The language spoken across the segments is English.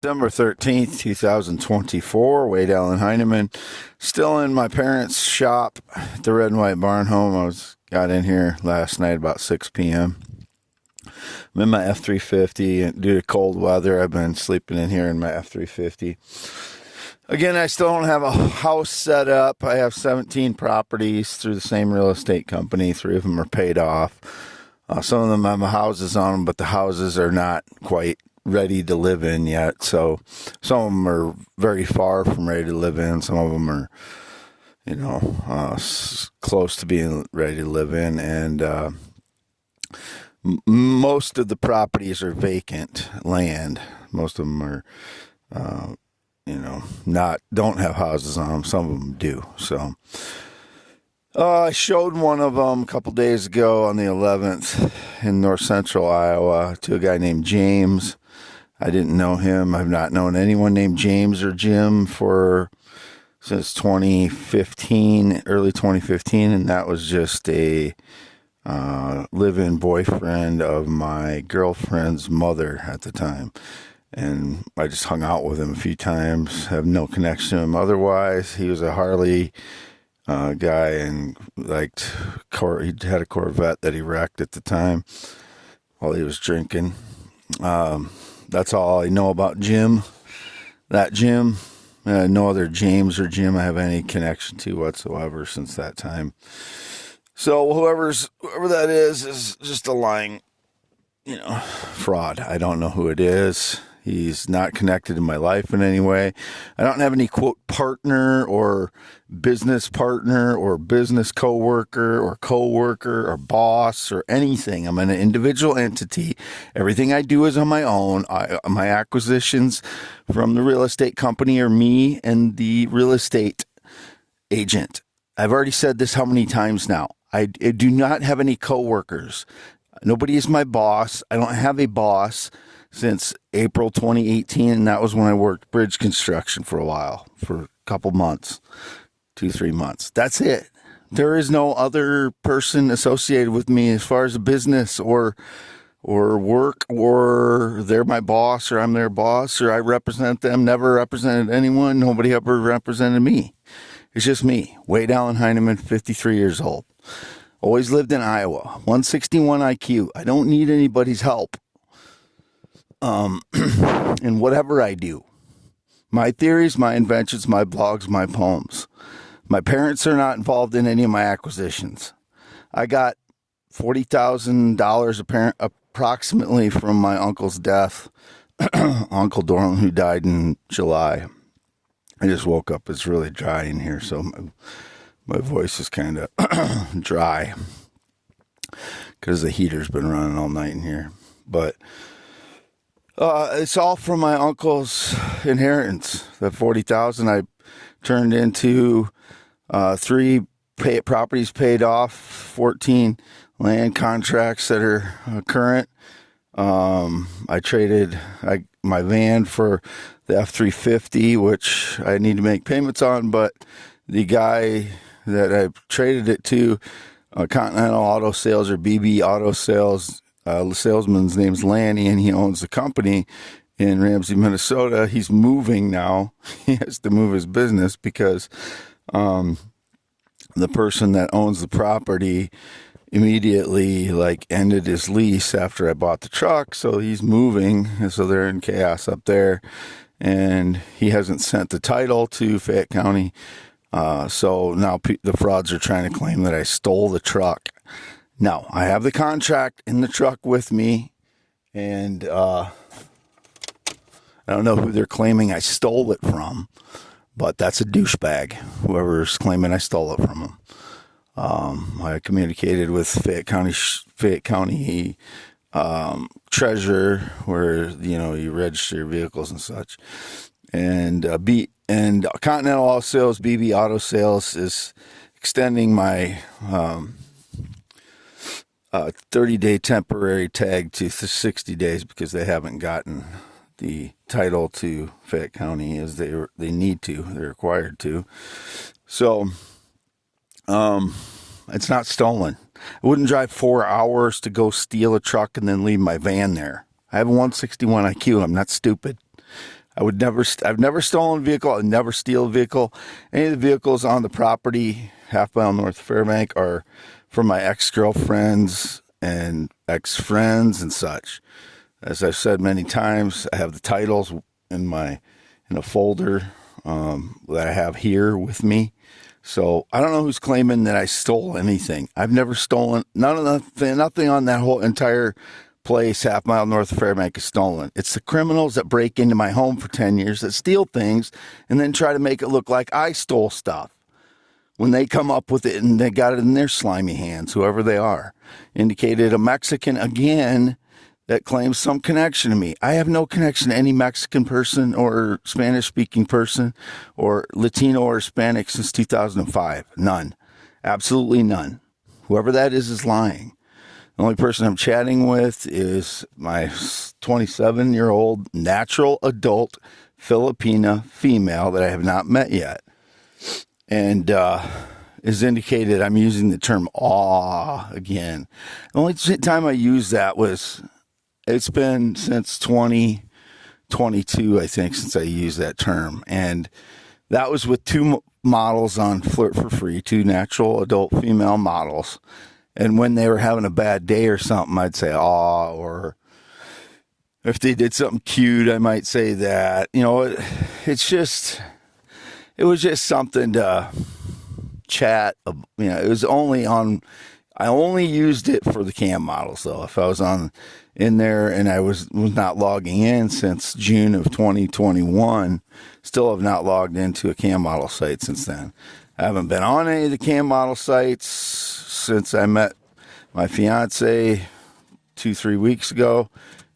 December 13th, 2024, Wade Allen Heineman, still in my parents' shop at the Red and White Barn Home. Got in here last night about 6 p.m. I'm in my F-350, and due to cold weather, I've been sleeping in here in my F-350. Again, I still don't have a house set up. I have 17 properties through the same real estate company. 3 of them are paid off. Some of them have houses on them, but the houses are not quite ready to live in yet. So some of them are very far from ready to live in. Some of them are, close to being ready to live in. And most of the properties are vacant land. Most of them are, don't have houses on them. Some of them do. So I showed one of them a couple days ago on the 11th in north central Iowa to a guy named James. I didn't know him. I've not known anyone named James or Jim since 2015, early 2015, and that was just a live-in boyfriend of my girlfriend's mother at the time. And I just hung out with him a few times, have no connection to him otherwise. He was a Harley guy and he had a Corvette that he wrecked at the time while he was drinking. That's all I know about Jim. That Jim. No other James or Jim I have any connection to whatsoever since that time. So whoever that is just a lying, fraud. I don't know who it is. He's not connected to my life in any way. I don't have any, quote, partner or business partner or business coworker or boss or anything. I'm an individual entity. Everything I do is on my own. My acquisitions from the real estate company are me and the real estate agent. I've already said this how many times now. I do not have any coworkers. Nobody is my boss. I don't have a boss since April 2018, and that was when I worked bridge construction for a while, for a couple months, 2-3 months. That's it. There is no other person associated with me as far as a business or work, or they're my boss or I'm their boss or I represent them. Never represented anyone. Nobody ever represented me. It's just me, Wade Allen Heineman, 53 years old. Always lived in Iowa, 161 IQ. I don't need anybody's help. In whatever I do. My theories, my inventions, my blogs, my poems. My parents are not involved in any of my acquisitions. I got $40,000 approximately from my uncle's death, Uncle Dorlan, who died in July. I just woke up. It's really dry in here, so my voice is kind of dry because the heater's been running all night in here. But it's all from my uncle's inheritance. The $40,000 I turned into 3 properties paid off, 14 land contracts that are current. I traded my van for the F-350, which I need to make payments on, but the guy that I traded it to, Continental Auto Sales or BB Auto Sales, the salesman's name's Lanny, and he owns the company in Ramsey, Minnesota. He's moving now. He has to move his business because the person that owns the property immediately ended his lease after I bought the truck. So he's moving, and so they're in chaos up there. And he hasn't sent the title to Fayette County. So now the frauds are trying to claim that I stole the truck. No, I have the contract in the truck with me, and I don't know who they're claiming I stole it from, but that's a douchebag, whoever's claiming I stole it from them. I communicated with Fayette County treasurer, where you register your vehicles and such, and Continental Auto Sales, BB Auto Sales is extending my 30-day temporary tag to 60 days because they haven't gotten the title to Fayette County as they need to. They're required to. So it's not stolen. I wouldn't drive 4 hours to go steal a truck and then leave my van there. I have a 161 IQ. I'm not stupid. I've never stolen a vehicle. I'd never steal a vehicle. Any of the vehicles on the property, half mile north of Fairbank, are from my ex-girlfriends and ex-friends and such. As I've said many times, I have the titles in a folder that I have here with me. So I don't know who's claiming that I stole anything. I've never stolen nothing on that whole entire place, half mile north of Fairbank, is stolen. It's the criminals that break into my home for 10 years that steal things and then try to make it look like I stole stuff when they come up with it and they got it in their slimy hands, whoever they are. Indicated a Mexican again that claims some connection to me. I have no connection to any Mexican person or Spanish-speaking person or Latino or Hispanic since 2005. None. Absolutely none. Whoever that is lying. The only person I'm chatting with is my 27-year-old natural adult Filipina female that I have not met yet. And is indicated I'm using the term aw again. The only time I used that it's been since 2022, I think, since I used that term. And that was with two models on Flirt for Free, two natural adult female models. And when they were having a bad day or something, I'd say, aw, or if they did something cute, I might say that. You know, it was just something to chat. You know, it was I only used it for the cam models, though. If I was in there and I was not logging in since June of 2021, still have not logged into a cam model site since then. I haven't been on any of the cam model sites since I met my fiance 2-3 weeks ago.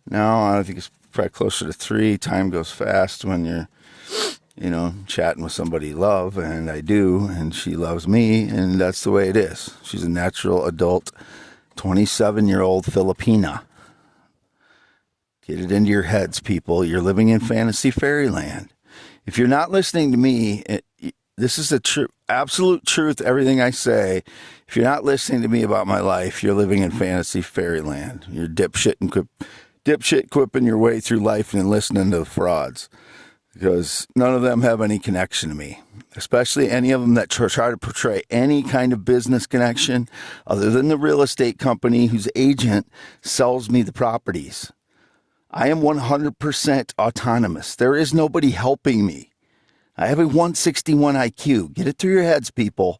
Now I think it's probably closer to 3. Time goes fast when you're, chatting with somebody you love, and I do, and she loves me, and that's the way it is. She's a natural adult, 27-year-old Filipina. Get it into your heads, people. You're living in fantasy fairyland. If you're not listening to me, this is the absolute truth, everything I say. If you're not listening to me about my life, you're living in fantasy fairyland. You're dipshit quipping your way through life and listening to the frauds. Because none of them have any connection to me. Especially any of them that try to portray any kind of business connection other than the real estate company whose agent sells me the properties. I am 100% autonomous. There is nobody helping me. I have a 161 IQ. Get it through your heads, people.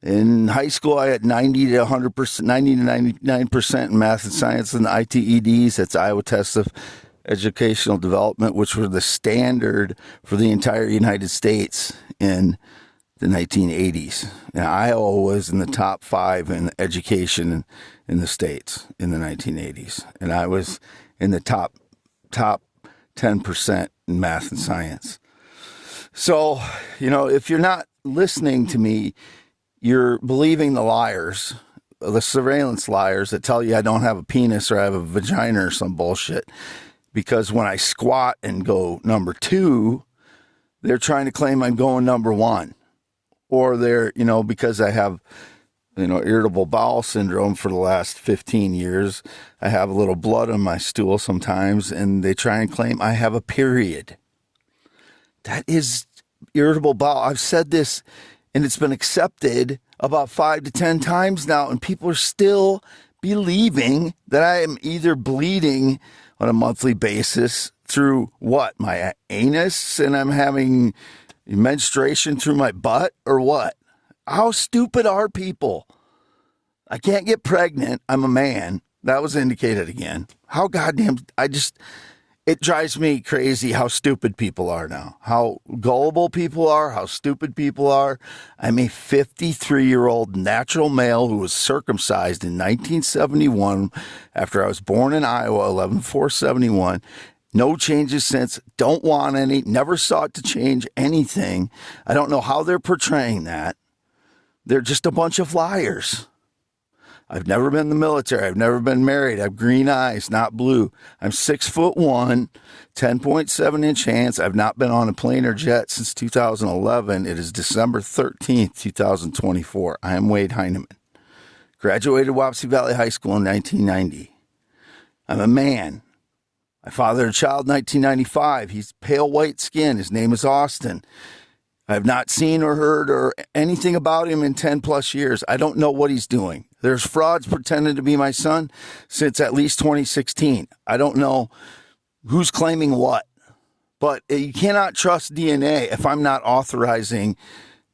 In high school, I had 90 to 100%, 90 to 99% in math and science and the ITEDs. That's Iowa Tests of Educational Development, which were the standard for the entire United States in the 1980s. And Iowa was in the top 5 in education in the states in the 1980s. And I was in the top 10% in math and science. So, if you're not listening to me, you're believing the liars, the surveillance liars that tell you I don't have a penis or I have a vagina or some bullshit. Because when I squat and go number 2, they're trying to claim I'm going number 1. Or they're, because I have, irritable bowel syndrome for the last 15 years, I have a little blood on my stool sometimes, and they try and claim I have a period. That is irritable bowel. I've said this, and it's been accepted about 5 to 10 times now, and people are still believing that I am either bleeding on a monthly basis through what? My anus, and I'm having menstruation through my butt, or what? How stupid are people? I can't get pregnant. I'm a man. That was indicated again. How goddamn, it drives me crazy how stupid people are now. How gullible people are, how stupid people are. I'm a 53-year-old natural male who was circumcised in 1971 after I was born in Iowa, 11/4/71. No changes since. Don't want any. Never sought to change anything. I don't know how they're portraying that. They're just a bunch of liars. I've never been in the military. I've never been married. I have green eyes, not blue. I'm 6'1", 10.7-inch hands. I've not been on a plane or jet since 2011. It is December 13th, 2024. I am Wade Heineman. Graduated Wapsie Valley High School in 1990. I'm a man. I fathered a child in 1995. He's pale white skin. His name is Austin. I have not seen or heard or anything about him in 10 plus years. I don't know what he's doing. There's frauds pretending to be my son since at least 2016. I don't know who's claiming what, but you cannot trust DNA if I'm not authorizing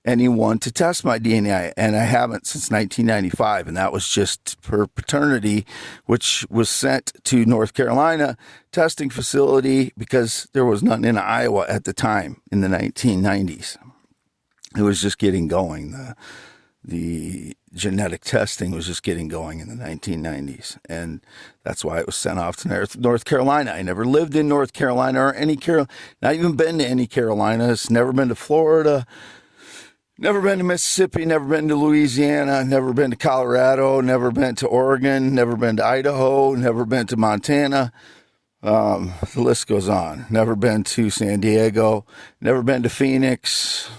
anyone to test my DNA, and I haven't since 1995, and that was just per paternity, which was sent to North Carolina testing facility because there was none in Iowa at the time in the 1990s. It was just getting going. The genetic testing was just getting going in the 1990s, and that's why it was sent off to North Carolina. I never lived in North Carolina or not even been to any Carolinas, never been to Florida, never been to Mississippi, never been to Louisiana, never been to Colorado, never been to Oregon, never been to Idaho, never been to Montana. The list goes on. Never been to San Diego, never been to Phoenix,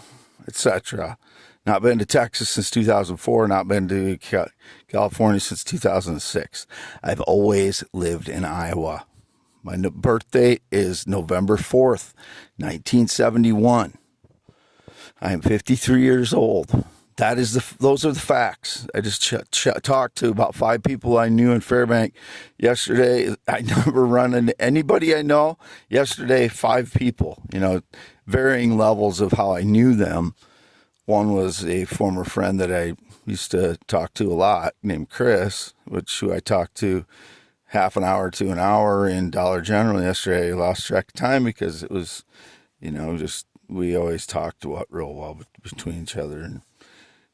etc. Not been to Texas since 2004, not been to California since 2006. I've always lived in Iowa. My birthday is November 4th, 1971. I am 53 years old. Those are the facts. I just talked to about 5 people I knew in Fairbank yesterday. I never run into anybody I know. Yesterday, 5 people, varying levels of how I knew them. One was a former friend that I used to talk to a lot named Chris, who I talked to half an hour to an hour in Dollar General yesterday. I lost track of time because it was, we always talked real well between each other and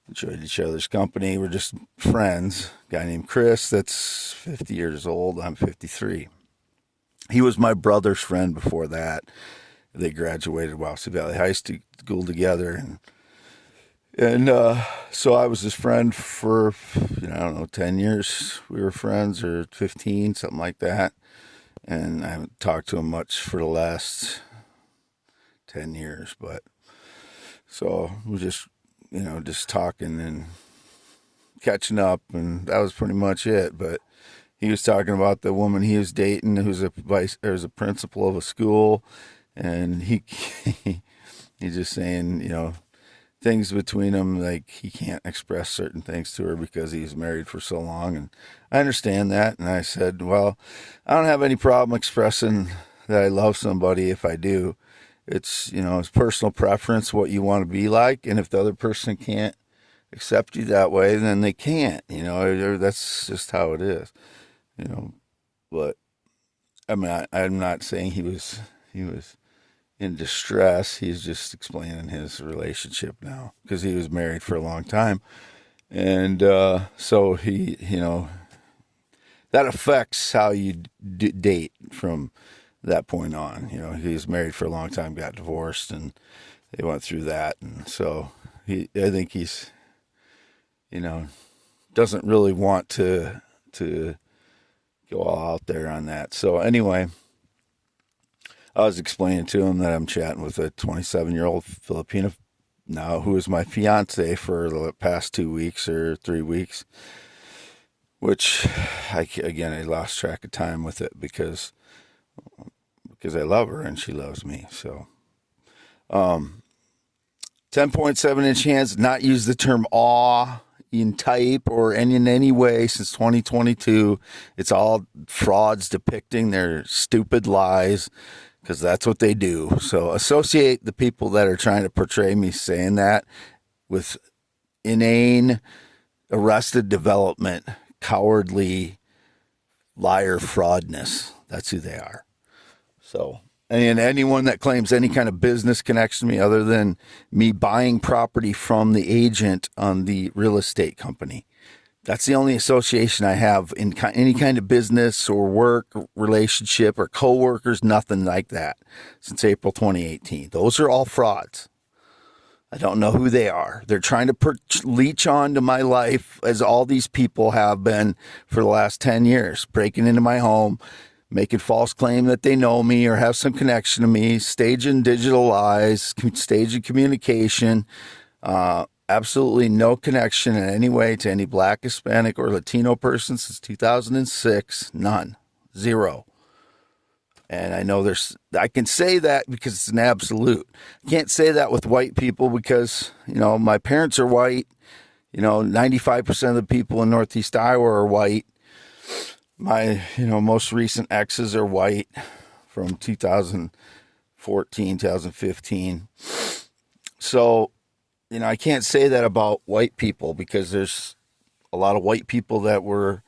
enjoyed each other's company. We're just friends. A guy named Chris that's 50 years old. I'm 53. He was my brother's friend before that. They graduated Wapsie Valley High School together. And so I was his friend for, 10 years. We were friends, or 15, something like that. And I haven't talked to him much for the last 10 years. But so we just talking and catching up. And that was pretty much it. But he was talking about the woman he was dating, who's a principal of a school. And he's just saying, things between them, like he can't express certain things to her because he's married for so long. And I understand that. And I said, well, I don't have any problem expressing that I love somebody if I do. It's, it's personal preference, what you want to be like. And if the other person can't accept you that way, then they can't, that's just how it is, but I mean, I'm not saying he was in distress. He's just explaining his relationship now because he was married for a long time. And so he, that affects how you date from that point on. He was married for a long time, got divorced, and they went through that. And so I think he's, doesn't really want to go all out there on that. So anyway, I was explaining to him that I'm chatting with a 27-year-old Filipina now who is my fiance for the past 2 weeks or 3 weeks, which I lost track of time with it because I love her and she loves me. So 10.7-inch hands, not use the term aw in type or in any way since 2022. It's all frauds depicting their stupid lies, because that's what they do. So associate the people that are trying to portray me saying that with inane, arrested development, cowardly, liar fraudness. That's who they are. So, and anyone that claims any kind of business connection to me other than me buying property from the agent on the real estate company, that's the only association I have in any kind of business or work relationship or coworkers, nothing like that since April 2018. Those are all frauds. I don't know who they are. They're trying to leech on to my life, as all these people have been for the last 10 years, breaking into my home, making false claim that they know me or have some connection to me, staging digital lies, staging communication, absolutely no connection in any way to any Black, Hispanic, or Latino person since 2006. None. Zero. And I know I can say that because it's an absolute. I can't say that with white people because, my parents are white. 95% of the people in Northeast Iowa are white. My, most recent exes are white from 2014, 2015. So, I can't say that about white people because there's a lot of white people that are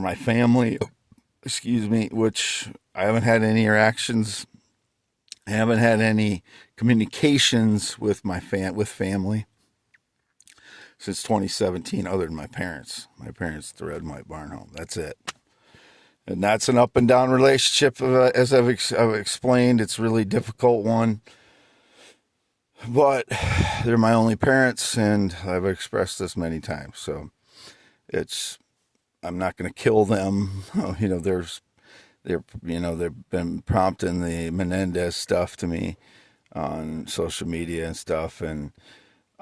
my family, which I haven't had any interactions. I haven't had any communications with with family since 2017, other than my parents. My parents, the red and white barn home. That's it. And that's an up and down relationship. As I've explained, it's a really difficult one. But they're my only parents, and I've expressed this many times. So I'm not going to kill them. They've been prompting the Menendez stuff to me on social media and stuff, and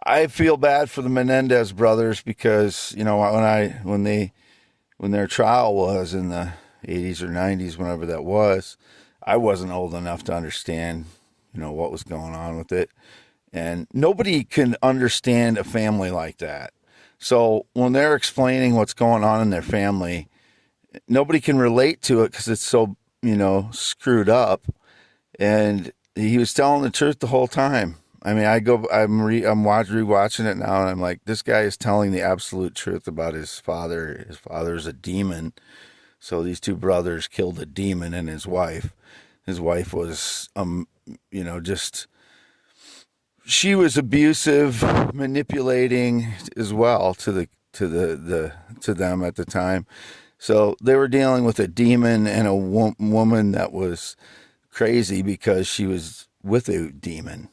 I feel bad for the Menendez brothers because when their trial was in the 80s or 90s, whenever that was, I wasn't old enough to understand what was going on with it, and nobody can understand a family like that. So when they're explaining what's going on in their family, nobody can relate to it because it's so, screwed up. And he was telling the truth the whole time. I mean, I'm rewatching it now, and I'm like, this guy is telling the absolute truth about his father. His father's a demon. So these two brothers killed a demon and his wife. His wife was, she was abusive, manipulating as well to them at the time. So they were dealing with a demon and a woman that was crazy because she was with a demon.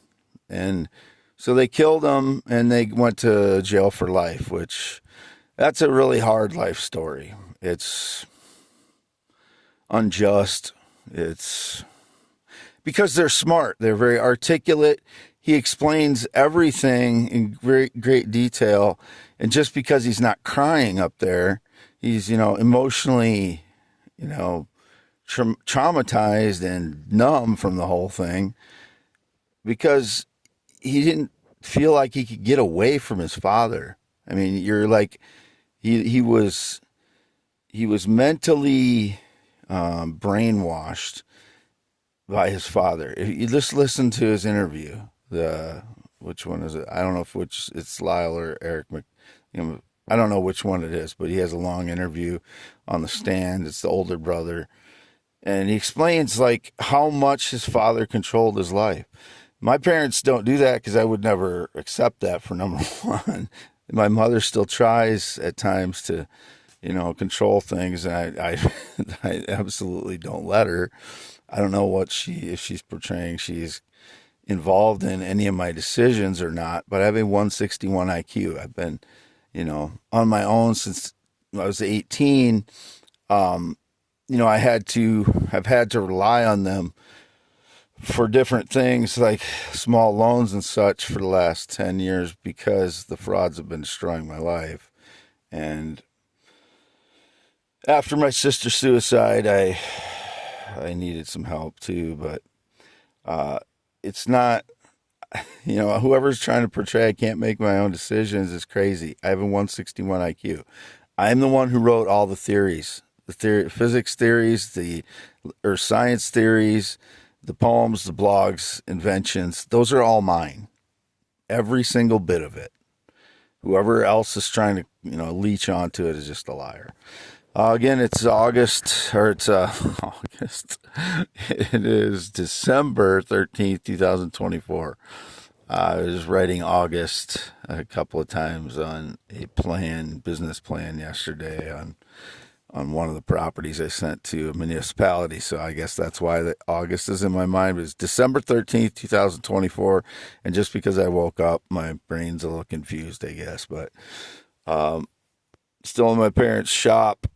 And so they killed him and they went to jail for life, which that's a really hard life story. It's unjust. It's because they're smart. They're very articulate. He explains everything in great detail. And just because he's not crying up there, he's, emotionally, traumatized and numb from the whole thing because he didn't feel like he could get away from his father. I mean, you're like, he was mentally brainwashed by his father. If you just listen to his interview, which one is it? I don't know if it's Lyle or Eric. I don't know which one it is, but he has a long interview on the stand. It's the older brother. And he explains like how much his father controlled his life. My parents don't do that because I would never accept that, for number one. My mother still tries at times to, control things. And I absolutely don't let her. I don't know if she's portraying she's involved in any of my decisions or not, but I have a 161 IQ. I've been, on my own since I was 18. I've had to rely on them for different things like small loans and such for the last 10 years because the frauds have been destroying my life. And after my sister's suicide, I needed some help too, but it's not, whoever's trying to portray I can't make my own decisions is crazy. I have a 161 IQ. I'm the one who wrote all the theories, physics theories, or science theories, the poems, the blogs, inventions. Those are all mine. Every single bit of it. Whoever else is trying to, leech onto it is just a liar. Again, it's August. August. It is December 13th, 2024. I was writing August a couple of times on a business plan yesterday on one of the properties I sent to a municipality. So I guess that's why August is in my mind. It was December 13th, 2024. And just because I woke up, my brain's a little confused, I guess. But still in my parents' shop.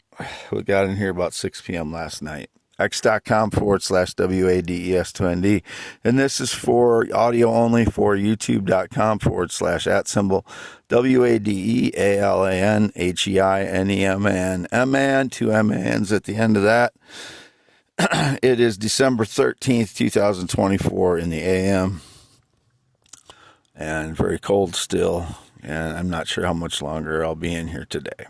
We got in here about 6 p.m. last night. x.com/WADES2ND. And this is for audio only for youtube.com/@ WADEALANHEINEMAN. MAN, two MANs at the end of that. It is December 13th, 2024 in the AM, and very cold still, and I'm not sure how much longer I'll be in here today.